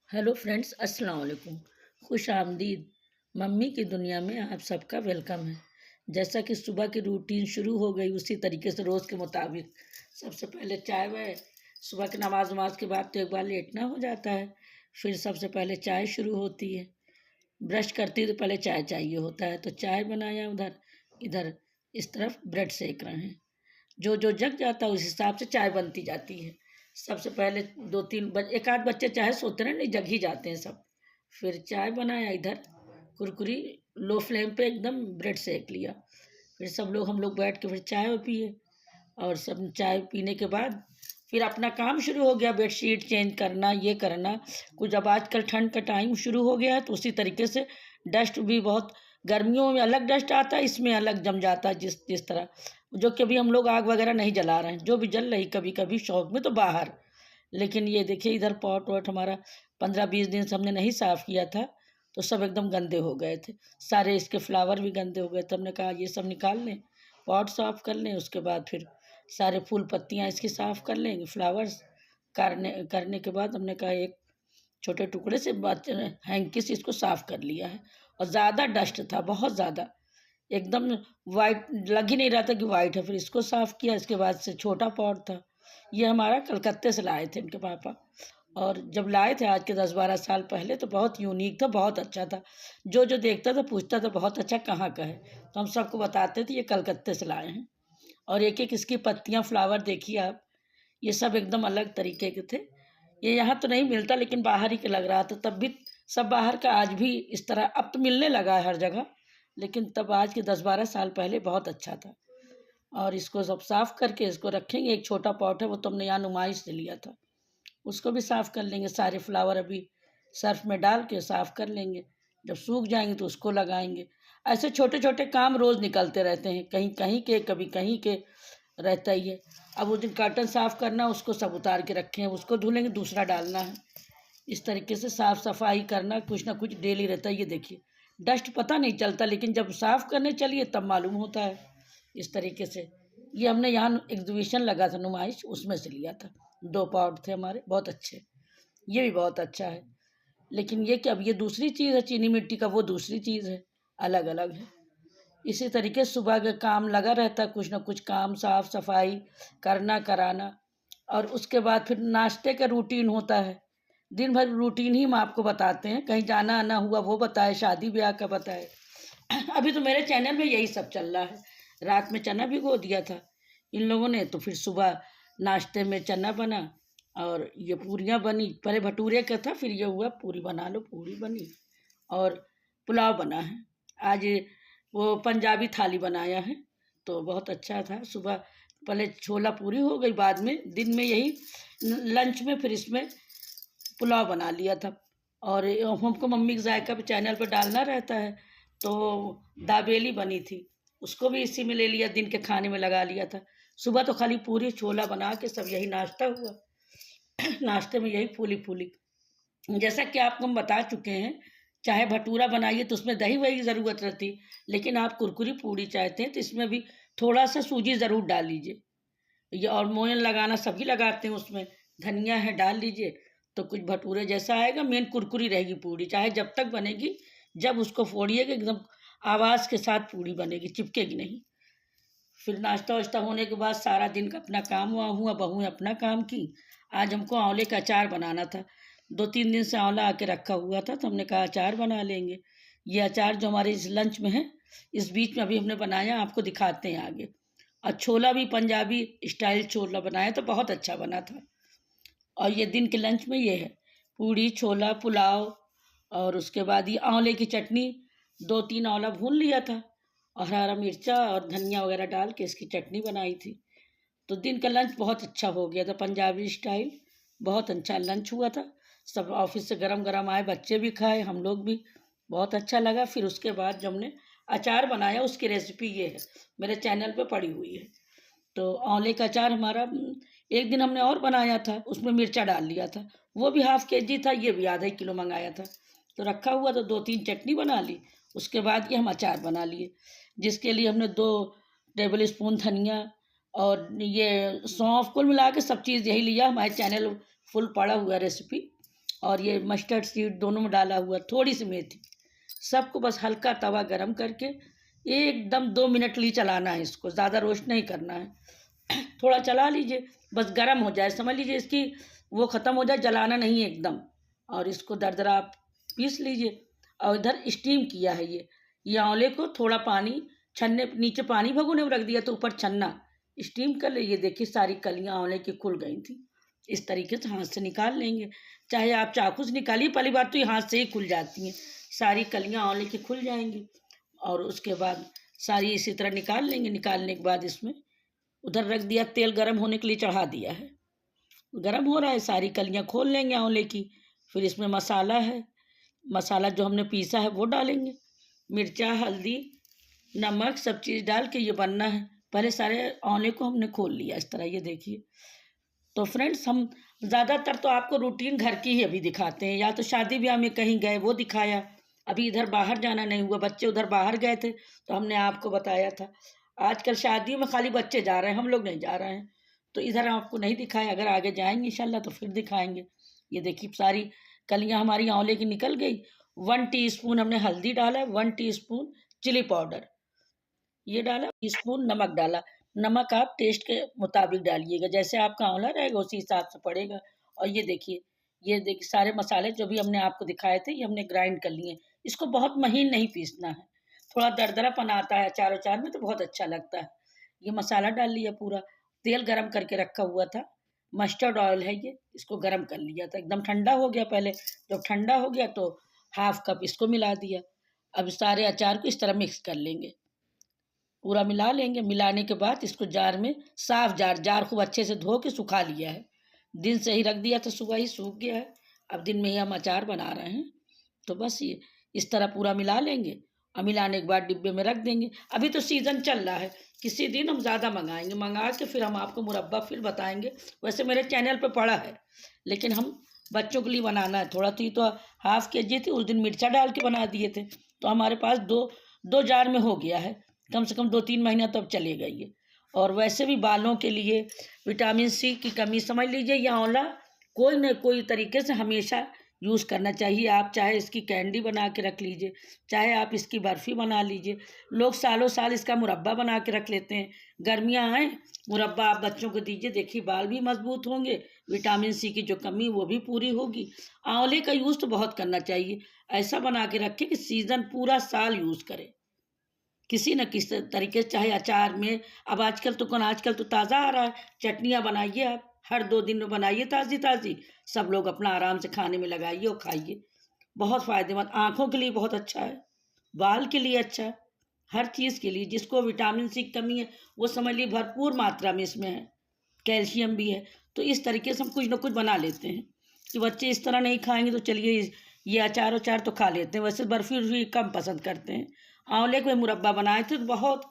Hello friends, अस्सलाम वालेकुम। खुश आमदीद। मम्मी की दुनिया में आप सबका वेलकम है। जैसा कि सुबह की रूटीन शुरू हो गई, उसी तरीके से रोज़ के मुताबिक सबसे पहले चाय वाय, सुबह की नमाज वमाज के बाद तो एक बार लेटना हो जाता है। फिर सबसे पहले चाय शुरू होती है। ब्रश करती तो पहले चाय चाहिए होता है, तो चाय बनाया उधर। इधर इस तरफ ब्रेड सेक रहे हैं। जो जो जग जाता है उस हिसाब से चाय बनती जाती है। सबसे पहले दो तीन एक आध बच्चे चाहे सोते रहे, नहीं जग ही जाते हैं सब। फिर चाय बनाया इधर, कुरकुरी लो फ्लेम पे एकदम ब्रेड सेक लिया। फिर सब लोग हम लोग बैठ के फिर चाय पिए। और सब चाय पीने के बाद फिर अपना काम शुरू हो गया, बेडशीट चेंज करना, ये करना कुछ। अब आजकल ठंड का टाइम शुरू हो गया है, तो उसी तरीके से डस्ट भी बहुत, गर्मियों में अलग डस्ट आता है, इसमें अलग जम जाता है। जिस जिस तरह जो कि अभी हम लोग आग वगैरह नहीं जला रहे हैं, जो भी जल रही कभी कभी शौक में तो बाहर। लेकिन ये देखिए इधर पॉट वॉट हमारा 15-20 दिन से हमने नहीं साफ़ किया था, तो सब एकदम गंदे हो गए थे। सारे इसके फ्लावर भी गंदे हो गए थे। हमने कहा ये सब निकाल लें, पॉट साफ़ कर लें, उसके बाद फिर सारे फूल पत्तियाँ इसकी साफ़ कर लेंगे, फ्लावर्स करने करने के बाद हमने कहा एक छोटे टुकड़े से बात हैंकी से इसको साफ़ कर लिया है। और ज़्यादा डस्ट था, बहुत ज़्यादा, एकदम वाइट लग ही नहीं रहा था कि वाइट है। फिर इसको साफ़ किया। इसके बाद से छोटा पॉट था, ये हमारा कलकत्ते से लाए थे इनके पापा। और जब लाए थे आज के 10-12 साल पहले, तो बहुत यूनिक था, बहुत अच्छा था। जो जो देखता था पूछता था बहुत अच्छा, कहाँ का है? तो हम सबको बताते थे ये कलकत्ते से लाए हैं। और एक एक इसकी पत्तियाँ, फ्लावर देखिए आप, ये सब एकदम अलग तरीके के थे। ये यहाँ तो नहीं मिलता, लेकिन बाहर ही के लग रहा था तब भी। सब बाहर का आज भी इस तरह अब तो मिलने लगा है हर जगह, लेकिन तब आज के 10-12 साल पहले बहुत अच्छा था। और इसको सब साफ़ करके इसको रखेंगे। एक छोटा पॉट है, वो तो हमने यहाँ नुमाइश से लिया था, उसको भी साफ़ कर लेंगे। सारे फ्लावर अभी सर्फ में डाल के साफ़ कर लेंगे। जब सूख जाएंगे तो उसको लगाएंगे। ऐसे छोटे छोटे काम रोज़ निकलते रहते हैं, कहीं कहीं के, कभी कहीं के, रहता ही है। अब उस दिन कर्टन साफ़ करना, उसको सब उतार के रखे हैं, उसको धुलेंगे, दूसरा डालना है। इस तरीके से साफ़ सफाई करना कुछ ना कुछ डेली रहता है। ये देखिए डस्ट पता नहीं चलता, लेकिन जब साफ़ करने चलिए तब मालूम होता है। इस तरीके से ये हमने यहाँ एग्जीबिशन लगा था, नुमाइश, उसमें से लिया था। 2 पॉट थे हमारे, बहुत अच्छे। ये भी बहुत अच्छा है। लेकिन ये कि अब ये दूसरी चीज़ है, चीनी मिट्टी का वो दूसरी चीज़ है, अलग अलग है। इसी तरीके से सुबह का काम लगा रहता है, कुछ ना कुछ काम, साफ सफाई करना कराना। और उसके बाद फिर नाश्ते का रूटीन होता है। दिन भर रूटीन ही हम आपको बताते हैं, कहीं जाना आना हुआ वो बताए, शादी ब्याह का बताए। अभी तो मेरे चैनल में यही सब चल रहा है। रात में चना भिगो दिया था इन लोगों ने, तो फिर सुबह नाश्ते में चना बना। और ये पूरियाँ बनी, पहले भटूरे का था, फिर ये हुआ पूरी बना लो, पूरी बनी। और पुलाव बना है आज, वो पंजाबी थाली बनाया है, तो बहुत अच्छा था। सुबह पहले छोला पूरी हो गई, बाद में दिन में यही लंच में फिर इसमें पुलाव बना लिया था। और हमको मम्मी के जायका भी चैनल पर डालना रहता है, तो दाबेली बनी थी, उसको भी इसी में ले लिया, दिन के खाने में लगा लिया था। सुबह तो खाली पूरी छोला बना के सब यही नाश्ता हुआ। नाश्ते में यही फूली फूली, जैसा कि आपको हम बता चुके हैं। चाहे भटूरा बनाइए तो उसमें दही वही की ज़रूरत रहती, लेकिन आप कुरकुरी पूड़ी चाहते हैं तो इसमें भी थोड़ा सा सूजी ज़रूर डाल लीजिए। ये और मोयन लगाना सभी लगाते हैं उसमें, धनिया है डाल लीजिए, तो कुछ भटूरे जैसा आएगा। मेन कुरकुरी रहेगी पूड़ी, चाहे जब तक बनेगी, जब उसको फोड़िएगा एकदम आवाज़ के साथ पूड़ी बनेगी, चिपकेगी नहीं। फिर नाश्ता वाश्ता होने के बाद सारा दिन का अपना काम हुआ हुआ, बहू ने अपना काम की। आज हमको आंवले का अचार बनाना था, 2-3 दिन से आंवला आके रखा हुआ था, तो हमने कहा अचार बना लेंगे। ये अचार जो हमारे इस लंच में है, इस बीच में अभी हमने बनाया, आपको दिखाते हैं आगे। और छोला भी पंजाबी स्टाइल छोला बनाया, तो बहुत अच्छा बना था। और ये दिन के लंच में ये है, पूड़ी छोला पुलाव। और उसके बाद ये आंवले की चटनी, 2-3 आंवला भून लिया था, और हरा मिर्चा और धनिया वगैरह डाल के इसकी चटनी बनाई थी। तो दिन का लंच बहुत अच्छा हो गया था, पंजाबी स्टाइल, बहुत अच्छा लंच हुआ था। सब ऑफिस से गरम गरम आए, बच्चे भी खाए, हम लोग भी, बहुत अच्छा लगा। फिर उसके बाद जब हमने अचार बनाया, उसकी रेसिपी ये है, मेरे चैनल पे पड़ी हुई है। तो आंवले का अचार हमारा एक दिन हमने और बनाया था, उसमें मिर्चा डाल लिया था, वो भी ½ केजी था, ये भी ½ किलो मंगाया था, तो रखा हुआ। तो 2-3 चटनी बना ली। उसके बाद ये हम अचार बना लिए, जिसके लिए हमने 2 टेबल स्पून धनिया और ये सौंफ, कुल मिला के सब चीज़ यही लिया। हमारे चैनल फुल पड़ा हुआ रेसिपी, और ये मस्टर्ड सीड दोनों में डाला हुआ, थोड़ी सी मेथी, सबको बस हल्का तवा गरम करके एकदम 2 मिनट लिए चलाना है। इसको ज़्यादा रोस्ट नहीं करना है, थोड़ा चला लीजिए, बस गरम हो जाए, समझ लीजिए इसकी वो ख़त्म हो जाए, जलाना नहीं है एकदम। और इसको दरदरा आप पीस लीजिए। और इधर स्टीम किया है ये आंवले को थोड़ा पानी छन्ने, नीचे पानी भगोने में रख दिया तो ऊपर छन्ना स्टीम कर ले। ये देखिए सारी कलियां आंवले की खुल गई थी। इस तरीके से हाथ से निकाल लेंगे, चाहे आप चाकू से निकालिए, पहली बात तो ये हाथ से ही खुल जाती हैं, सारी कलियां आंवले की खुल जाएंगी। और उसके बाद सारी इसी तरह निकाल लेंगे। निकालने के बाद इसमें उधर रख दिया, तेल गरम होने के लिए चढ़ा दिया है, गरम हो रहा है, सारी कलियां खोल लेंगे आंवले की। फिर इसमें मसाला है, मसाला जो हमने पीसा है वो डालेंगे, मिर्चा, हल्दी, नमक, सब चीज़ डाल के ये बनना है। पहले सारे आंवले को हमने खोल लिया इस तरह, ये देखिए। तो फ्रेंड्स, हम ज़्यादातर तो आपको रूटीन घर की ही अभी दिखाते हैं, या तो शादी ब्याह में कहीं गए वो दिखाया, अभी इधर बाहर जाना नहीं हुआ, बच्चे उधर बाहर गए थे तो हमने आपको बताया था। आजकल शादियों में खाली बच्चे जा रहे हैं, हम लोग नहीं जा रहे हैं, तो इधर आपको नहीं दिखाया। अगर आगे जाएंगे इंशाल्लाह तो फिर दिखाएंगे। ये देखिए सारी कलियां हमारी आंवले की निकल गई। 1 टीस्पून हमने हल्दी डाला, 1 टीस्पून चिली पाउडर ये डाला, टीस्पून नमक डाला। नमक आप टेस्ट के मुताबिक डालिएगा, जैसे आपका आंवला रहेगा उसी हिसाब से पड़ेगा। और ये देखिए सारे मसाले जो भी हमने आपको दिखाए थे ये हमने ग्राइंड कर लिए। इसको बहुत महीन नहीं पीसना है, थोड़ा दरदरापन आता है अचार में तो बहुत अच्छा लगता है। ये मसाला डाल लिया पूरा। तेल गरम करके रखा हुआ था, मस्टर्ड ऑयल है ये, इसको गरम कर लिया था, एकदम ठंडा हो गया। पहले जब ठंडा हो गया तो 1/2 कप इसको मिला दिया। अब सारे अचार को इस तरह मिक्स कर लेंगे, पूरा मिला लेंगे। मिलाने के बाद इसको जार में, साफ जार खूब अच्छे से धो के सुखा लिया है, दिन से ही रख दिया था, सुबह ही सूख गया है। अब दिन में ही हम अचार बना रहे हैं। तो बस ये इस तरह पूरा मिला लेंगे और मिलाने के बाद डिब्बे में रख देंगे। अभी तो सीज़न चल रहा है, किसी दिन हम ज़्यादा मंगाएंगे, मंगा के फिर हम आपको मुरब्बा फिर बताएंगे। वैसे मेरे चैनल पे पड़ा है, लेकिन हम बच्चों के लिए बनाना है थोड़ा, तो ये तो 1/2 kg थी, उस दिन मिर्चा डाल के बना दिए थे, तो हमारे पास दो जार में हो गया है, कम से कम 2-3 महीना तो अब चलेगा ये। और वैसे भी बालों के लिए विटामिन सी की कमी समझ लीजिए, यह आंवला कोई न कोई तरीके से हमेशा यूज़ करना चाहिए। आप चाहे इसकी कैंडी बना के रख लीजिए, चाहे आप इसकी बर्फ़ी बना लीजिए, लोग सालों साल इसका मुरब्बा बना के रख लेते हैं। गर्मियाँ आएँ, मुरब्बा आप बच्चों को दीजिए, देखिए बाल भी मजबूत होंगे, विटामिन सी की जो कमी वो भी पूरी होगी। आंवले का यूज़ तो बहुत करना चाहिए, ऐसा बना के रखें कि सीज़न पूरा साल यूज़ करें किसी न किसी तरीके से, चाहे अचार में। अब आजकल तो ताज़ा आ रहा है, चटनियाँ बनाइए आप, हर 2 दिन में बनाइए ताज़ी ताज़ी, सब लोग अपना आराम से खाने में लगाइए और खाइए। बहुत फ़ायदेमंद, आँखों के लिए बहुत अच्छा है, बाल के लिए अच्छा है, हर चीज़ के लिए। जिसको विटामिन सी की कमी है वो समझ लीजिए भरपूर मात्रा में इसमें है, कैल्शियम भी है। तो इस तरीके से हम कुछ न कुछ बना लेते हैं कि बच्चे इस तरह नहीं खाएंगे तो चलिए ये अचार तो खा लेते हैं, वैसे बर्फ़ी उर्फ़ी कम पसंद करते हैं। आंवले को मुरब्बा बनाए थे तो बहुत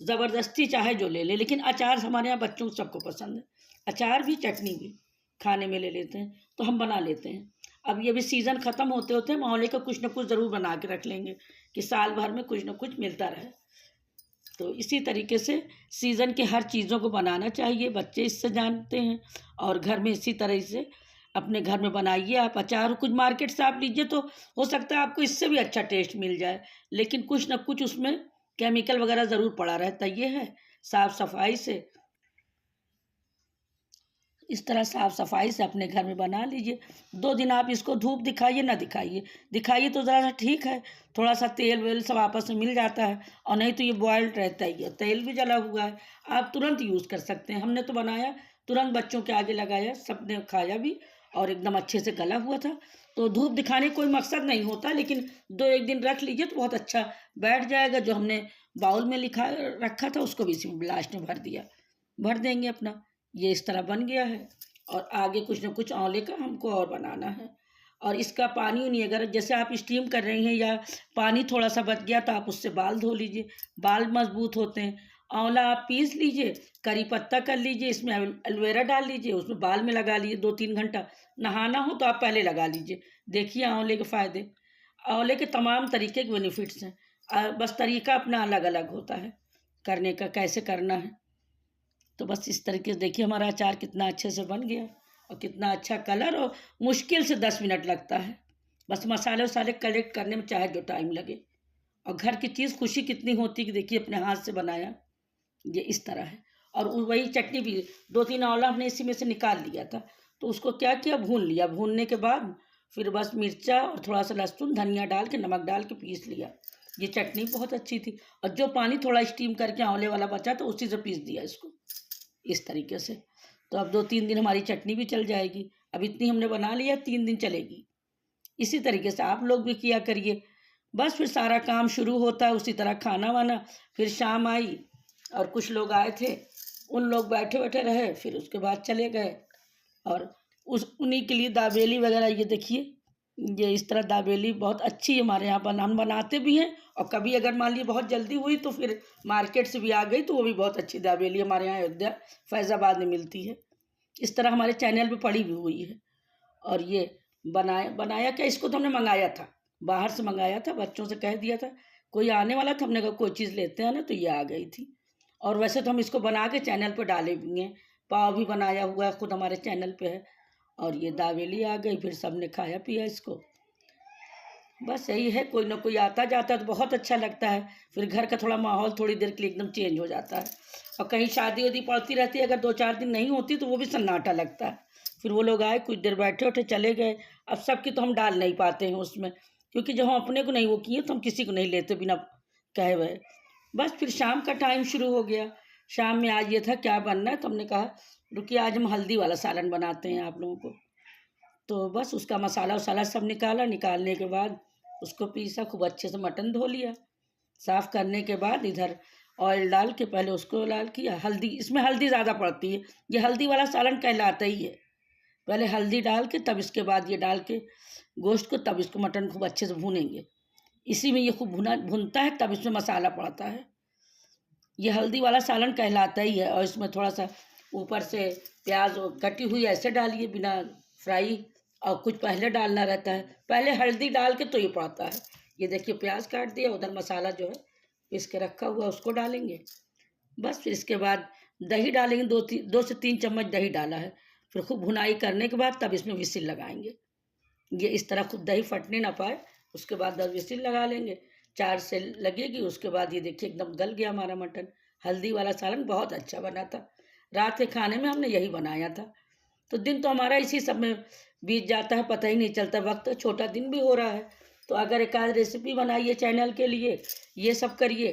ज़बरदस्ती चाहे जो ले ले, लेकिन अचार हमारे यहाँ बच्चों को सबको पसंद है, अचार भी चटनी भी खाने में ले लेते हैं, तो हम बना लेते हैं। अब ये भी सीज़न ख़त्म होते होते हम आंवले का कुछ न कुछ ज़रूर बना के रख लेंगे कि साल भर में कुछ न कुछ मिलता रहे। तो इसी तरीके से सीज़न के हर चीज़ों को बनाना चाहिए, बच्चे इससे जानते हैं। और घर में इसी तरह से अपने घर में बनाइए आप अचार। कुछ मार्केट से आप लीजिए तो हो सकता है आपको इससे भी अच्छा टेस्ट मिल जाए, लेकिन कुछ ना कुछ उसमें केमिकल वगैरह ज़रूर पड़ा रहता है। ये है साफ़ सफाई से, इस तरह साफ़ सफाई से अपने घर में बना लीजिए। 2 दिन आप इसको धूप दिखाइए ना दिखाइए तो ज़रा सा ठीक है, थोड़ा सा तेल वेल सब आपस में मिल जाता है, और नहीं तो ये बॉयल्ड रहता ही है, तेल भी जला हुआ है। आप तुरंत यूज़ कर सकते हैं, हमने तो बनाया तुरंत बच्चों के आगे लगाया, सबने खाया भी और एकदम अच्छे से गला हुआ था। तो धूप दिखाने कोई मकसद नहीं होता, लेकिन 2-1 दिन रख लीजिए तो बहुत अच्छा बैठ जाएगा। जो हमने बाउल में रखा था उसको भी इसी में लास्ट में भर देंगे अपना। ये इस तरह बन गया है, और आगे कुछ न कुछ आंवले का हमको और बनाना है। और इसका पानी नहीं, अगर जैसे आप स्टीम कर रही हैं या पानी थोड़ा सा बच गया तो आप उससे बाल धो लीजिए, बाल मजबूत होते हैं। आंवला आप पीस लीजिए, करी पत्ता कर लीजिए, इसमें एलोवेरा डाल लीजिए, उसमें बाल में लगा लीजिए 2-3 घंटा। नहाना हो तो आप पहले लगा लीजिए, देखिए आंवले के फ़ायदे। आंवले के तमाम तरीके के बेनिफिट्स हैं, बस तरीका अपना अलग अलग होता है करने का, कैसे करना है। तो बस इस तरीके से देखिए हमारा अचार कितना अच्छे से बन गया। और कितना अच्छा कलर, और मुश्किल से 10 मिनट लगता है। बस मसाले वसाले कलेक्ट करने में चाहे जो टाइम लगे। और घर की चीज़ खुशी कितनी होती कि देखिए अपने हाथ से बनाया, ये इस तरह है। और वही चटनी भी 2-3 आंवला हमने इसी में से निकाल लिया था, तो उसको क्या किया, भून लिया। भूनने के बाद फिर बस मिर्चा और थोड़ा सा लहसुन धनिया डाल के नमक डाल के पीस लिया। ये चटनी बहुत अच्छी थी। और जो पानी थोड़ा स्टीम करके आंवले वाला बचा तो उसी से पीस दिया इसको, इस तरीके से। तो अब 2-3 दिन हमारी चटनी भी चल जाएगी। अब इतनी हमने बना लिया, 3 दिन चलेगी। इसी तरीके से आप लोग भी किया करिए। बस फिर सारा काम शुरू होता है उसी तरह, खाना वाना। फिर शाम आई और कुछ लोग आए थे, उन लोग बैठे बैठे रहे, फिर उसके बाद चले गए। और उन्हीं के लिए दाबेली वगैरह, ये देखिए, ये इस तरह दाबेली बहुत अच्छी है हमारे यहाँ पर, हम बनाते भी हैं। और कभी अगर मान लीजिए बहुत जल्दी हुई तो फिर मार्केट से भी आ गई, तो वो भी बहुत अच्छी दाबेली हमारे यहाँ अयोध्या फैज़ाबाद में मिलती है। इस तरह हमारे चैनल पे पड़ी भी हुई है। और ये बनाया क्या, इसको तो हमने मंगाया था, बाहर से मंगाया था, बच्चों से कह दिया था, कोई आने वाला था, हमने कहा कोई चीज़ लेते हैं ना, तो ये आ गई थी। और वैसे तो हम इसको बना के चैनल पर डाले भी हैं, पाव भी बनाया हुआ है, खुद हमारे चैनल पे है। और ये दाबेली आ गई, फिर सबने खाया पिया इसको। बस यही है, कोई ना कोई आता जाता है तो बहुत अच्छा लगता है। फिर घर का थोड़ा माहौल थोड़ी देर के लिए एकदम चेंज हो जाता है। और कहीं शादी वादी पड़ती रहती है, अगर 2-4 दिन नहीं होती तो वो भी सन्नाटा लगता है। फिर वो लोग आए, कुछ देर बैठे उठे चले गए। अब सबकी तो हम डाल नहीं पाते हैं उसमें, क्योंकि जब हम अपने को नहीं वो किए तो हम किसी को नहीं लेते बिना कहे हुए। बस फिर शाम का टाइम शुरू हो गया। शाम में आज ये था क्या बनना है, तो हमने कहा रुकिए आज हम हल्दी वाला सालन बनाते हैं आप लोगों को। तो बस उसका मसाला वसाला सब निकाला, निकालने के बाद उसको पीसा, खूब अच्छे से मटन धो लिया। साफ़ करने के बाद इधर ऑयल डाल के पहले उसको लाल किया। हल्दी, इसमें हल्दी ज़्यादा पड़ती है, ये हल्दी वाला सालन कहलाता ही है। पहले हल्दी डाल के तब इसके बाद ये डाल के गोश्त को, तब इसको मटन खूब अच्छे से भूनेंगे। इसी में ये खूब भुनता है, तब इसमें मसाला पड़ता है। ये हल्दी वाला सालन कहलाता ही है। और इसमें थोड़ा सा ऊपर से प्याज कटी हुई ऐसे डालिए बिना फ्राई, और कुछ पहले डालना रहता है, पहले हल्दी डाल के तो ये पड़ता है। ये देखिए प्याज काट दिया, उधर मसाला जो है पीस के रखा हुआ उसको डालेंगे। बस फिर इसके बाद दही डालेंगे, 2 से 3 चम्मच दही डाला है। फिर खूब भुनाई करने के बाद तब इसमें विसिल लगाएंगे। ये इस तरह खूब दही फटने ना पाए, उसके बाद 10 विसिल लगा लेंगे। 4 से लगेगी, उसके बाद ये देखिए एकदम गल गया हमारा मटन। हल्दी वाला सालन बहुत अच्छा बना था। रात के खाने में हमने यही बनाया था। तो दिन तो हमारा इसी सब में बीत जाता है, पता ही नहीं चलता, वक्त छोटा दिन भी हो रहा है। तो अगर एक आध रेसिपी बनाइए चैनल के लिए, ये सब करिए,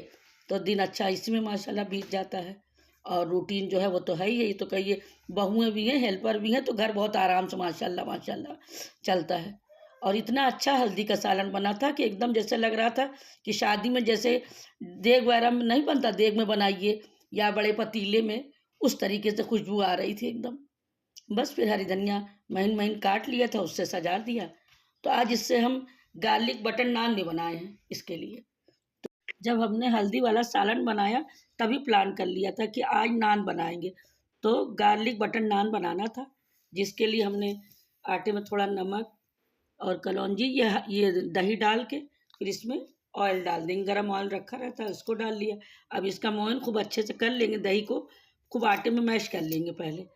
तो दिन अच्छा इसी में माशाल्लाह बीत जाता है। और रूटीन जो है वो तो है ही है। ये तो कहिए बहुएँ भी हैं, हेल्पर भी हैं, तो घर बहुत आराम से माशाल्लाह माशाल्लाह चलता है। और इतना अच्छा हल्दी का सालन बना था कि एकदम जैसे लग रहा था कि शादी में जैसे देग वगैरह में नहीं बनता, देग में बनाइए या बड़े पतीले में, उस तरीके से खुशबू आ रही थी एकदम। बस फिर हरी धनिया महीन महीन काट लिया था, उससे सजा दिया। तो आज इससे हम गार्लिक बटर नान भी बनाए हैं इसके लिए। जब हमने हल्दी वाला सालन बनाया तभी प्लान कर लिया था कि आज नान बनाएंगे। तो गार्लिक बटर नान बनाना था, जिसके लिए हमने आटे में थोड़ा नमक और कलौंजी, ये दही डाल के फिर इसमें ऑयल डाल देंगे। गरम ऑयल रखा रहता है, उसको डाल लिया। अब इसका मोयन खूब अच्छे से कर लेंगे, दही को खूब आटे में मैश कर लेंगे पहले,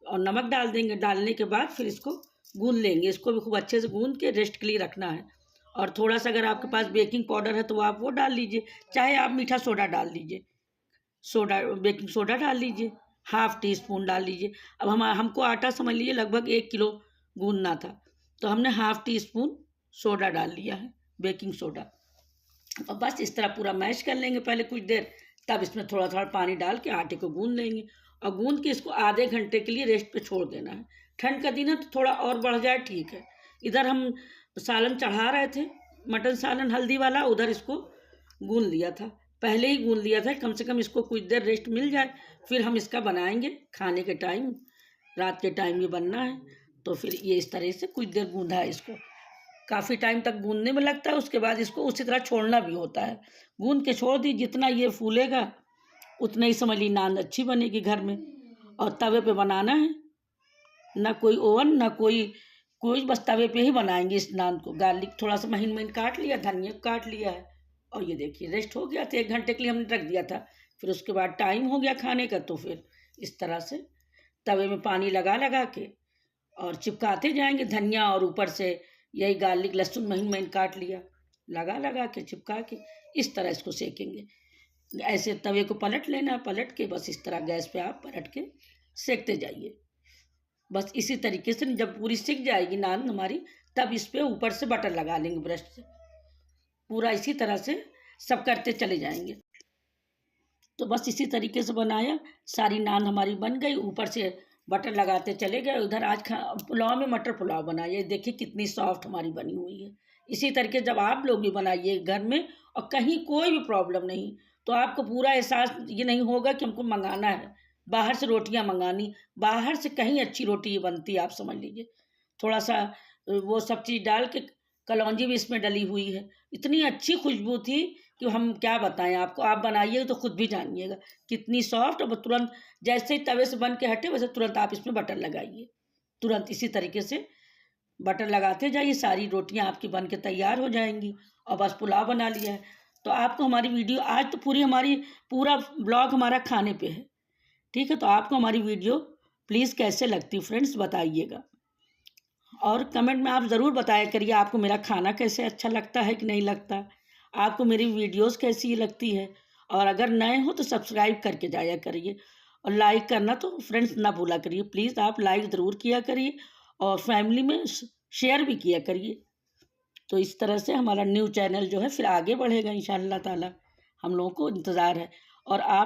और नमक डाल देंगे। डालने के बाद फिर इसको गूंद लेंगे, इसको भी खूब अच्छे से गूंद के रेस्ट के लिए रखना है। और थोड़ा सा अगर आपके पास बेकिंग पाउडर है तो आप वो डाल लीजिए, चाहे आप मीठा सोडा डाल लीजिए, बेकिंग सोडा डाल लीजिए, 1/2 टीस्पून डाल लीजिए। अब हमको आटा समझ लीजिए लगभग 1 किलो गूंदना था, तो हमने 1/2 टीस्पून सोडा डाल लिया है, बेकिंग सोडा। और बस इस तरह पूरा मैश कर लेंगे पहले कुछ देर, तब इसमें थोड़ा थोड़ा पानी डाल के आटे को गूंद लेंगे। और गूंद के इसको आधे घंटे के लिए रेस्ट पे छोड़ देना है। ठंड का दिन है तो थोड़ा और बढ़ जाए ठीक है। इधर हम सालन चढ़ा रहे थे, मटन सालन हल्दी वाला, उधर इसको गूंद लिया था, पहले ही गूंद लिया था, कम से कम इसको कुछ देर रेस्ट मिल जाए, फिर हम इसका बनाएंगे खाने के टाइम। रात के टाइम ये बनना है, तो फिर ये इस तरह से कुछ देर गूंदा है। इसको काफ़ी टाइम तक गूंदने में लगता है, उसके बाद इसको उसी तरह छोड़ना भी होता है। गूंद के छोड़ दी, जितना ये फूलेगा उतना ही समझ ली नान अच्छी बनेगी घर में। और तवे पे बनाना है, ना कोई ओवन ना कोई बस तवे पे ही बनाएंगे इस नान को। गार्लिक थोड़ा सा महीन महीन काट लिया, धनिया काट लिया है। और ये देखिए रेस्ट हो गया था, 1 घंटे के लिए हमने रख दिया था। फिर उसके बाद टाइम हो गया खाने का, तो फिर इस तरह से तवे में पानी लगा लगा के और चिपकाते जाएंगे धनिया, और ऊपर से यही गार्लिक लहसुन महीन महीन काट लिया, लगा लगा के चिपका के इस तरह इसको सेकेंगे। ऐसे तवे को पलट लेना, पलट के बस इस तरह गैस पे आप पलट के सेकते जाइए। बस इसी तरीके से जब पूरी सिक जाएगी नान हमारी, तब इस पे ऊपर से बटर लगा लेंगे ब्रश से। पूरा इसी तरह से सब करते चले जाएंगे। तो बस इसी तरीके से बनाया, सारी नान हमारी बन गई, ऊपर से बटर लगाते चले गए। उधर आज पुलाव में मटर पुलाव बनाइए, देखिए कितनी सॉफ्ट हमारी बनी हुई है। इसी तरीके जब आप लोग भी बनाइए घर में, और कहीं कोई भी प्रॉब्लम नहीं, तो आपको पूरा एहसास ये नहीं होगा कि हमको मंगाना है, बाहर से रोटियां मंगानी। बाहर से कहीं अच्छी रोटी ये बनती है, आप समझ लीजिए। थोड़ा सा वो सब चीज़ डाल के, कलौंजी भी इसमें डली हुई है, इतनी अच्छी खुशबू थी कि हम क्या बताएं आपको। आप बनाइए तो खुद भी जानिएगा कितनी सॉफ्ट। और तुरंत जैसे ही तवे से बन के हटे, वैसे तुरंत आप इसमें बटर लगाइए। तुरंत इसी तरीके से बटर लगाते जाइए, सारी रोटियां आपकी बन के तैयार हो जाएंगी, और बस पुलाव बना लिया है। तो आपको हमारी वीडियो आज तो पूरा ब्लॉग हमारा खाने पे है, ठीक है। तो आपको हमारी वीडियो प्लीज़ कैसे लगती फ्रेंड्स बताइएगा, और कमेंट में आप ज़रूर बताया करिए आपको मेरा खाना कैसे अच्छा लगता है कि नहीं लगता, आपको मेरी वीडियोस कैसी लगती है। और अगर नए हो तो सब्सक्राइब करके जाया करिए, और लाइक करना तो फ्रेंड्स ना भूला करिए। प्लीज़ आप लाइक ज़रूर किया करिए, और फैमिली में शेयर भी किया करिए। तो इस तरह से हमारा न्यू चैनल जो है फिर आगे बढ़ेगा इंशाअल्लाह ताला। हम लोगों को इंतज़ार है। और आप